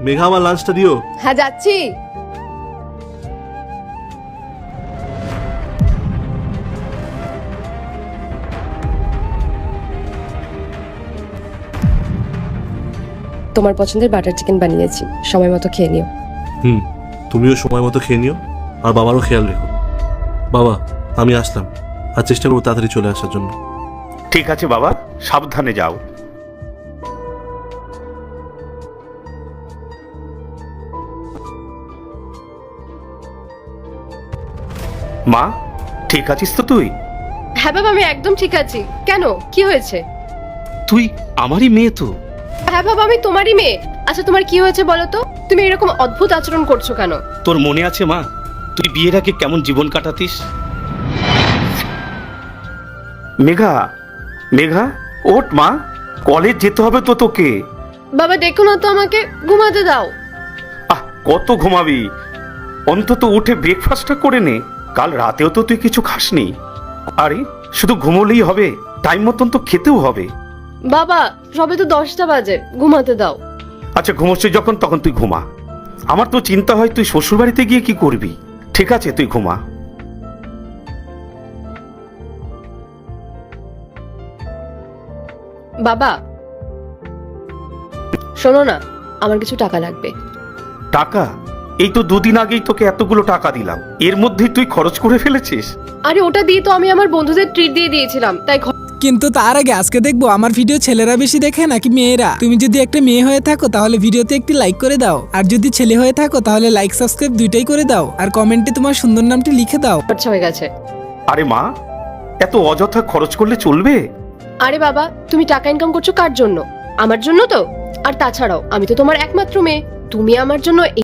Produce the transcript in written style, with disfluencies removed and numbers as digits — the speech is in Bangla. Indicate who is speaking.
Speaker 1: মেঘা আমার লাঞ্চটা দিও।
Speaker 2: হ্যাঁ যাচ্ছি। তোমার পছন্দের বাটার চিকেন বানিয়েছি, সময় মতো খেয়ে নিও।
Speaker 1: তুমিও সময় মতো খেয়ে নিও, আর বাবারও খেয়াল রেখো। বাবা, আমি আসলাম, আর চেষ্টা করবো তাড়াতাড়ি চলে আসার জন্য।
Speaker 3: ঠিক আছে বাবা, সাবধানে যাও। মা, ঠিক আছিস তো তুই?
Speaker 2: হ্যাঁ বাবা, আমি একদম ঠিক আছি। কেন, কি হয়েছে?
Speaker 3: তুই আমারই মেয়ে তো।
Speaker 2: হ্যাঁ বাবা, আমি তোমারই মেয়ে। আচ্ছা, তোমার কি হয়েছে বলো তো? তুমি এরকম অদ্ভুত আচরণ করছো কেন?
Speaker 3: তোর মনে আছে মা, তুই বিয়ের আগে কেমন জীবন কাটাতিস? মেঘা, মেঘা, ওঠ মা, কলেজ যেতে হবে তো তোকে।
Speaker 2: বাবা দেখো না তো, আমাকে ঘুমাতে দাও।
Speaker 3: কত ঘুমাবি? অন্তত উঠে ব্রেকফাস্টটা করে নে। কাল রাতেও তো তুই কিছু খাসনি। আরে শুধু ঘুমোলেই হবে, টাইম মতন তো খেতেও হবে।
Speaker 2: বাবা, সবে তো 10টা বাজে, ঘুমাতে দাও।
Speaker 3: আচ্ছা, ঘুমোচ্ছিস যখন তখন তুই ঘুমা। আমার তো চিন্তা হয় তুই শ্বশুর বাড়িতে গিয়ে কি করবি। ঠিক আছে, তুই ঘুমা।
Speaker 2: বাবা শোনো না, আমার কিছু টাকা লাগবে।
Speaker 3: টাকা? এই তো 2 দিন আগেই তোকে এতগুলো টাকা দিলাম, এর মধ্যেই তুই খরচ করে ফেলেছিস।
Speaker 2: আরে ওটা দিয়ে তো আমি আমার বন্ধুদের ট্রিট দিয়ে দিয়েছিলাম, তাই
Speaker 4: কিন্তু তার আগে আজকে দেখবো আমার ভিডিও ছেলেরা বেশি দেখে নাকি মেয়েরা। তুমি যদি একটা মেয়ে হয়ে থাকো তাহলে ভিডিওতে একটি লাইক করে দাও, আর যদি ছেলে হয়ে থাকো তাহলে লাইক সাবস্ক্রাইব দুইটাই করে দাও, আর কমেন্টে তোমার সুন্দর নামটি লিখে দাও।
Speaker 2: খরচা হয়ে গেছে।
Speaker 3: আরে মা, এত অযথা খরচ করলে চলবে?
Speaker 2: আরে বাবা, তুমি টাকা ইনকাম করছো কার জন্য? আমার জন্য তো। আর তাছাড়াও আমি তো তোমার একমাত্র মেয়ে, তুমি আমার জন্য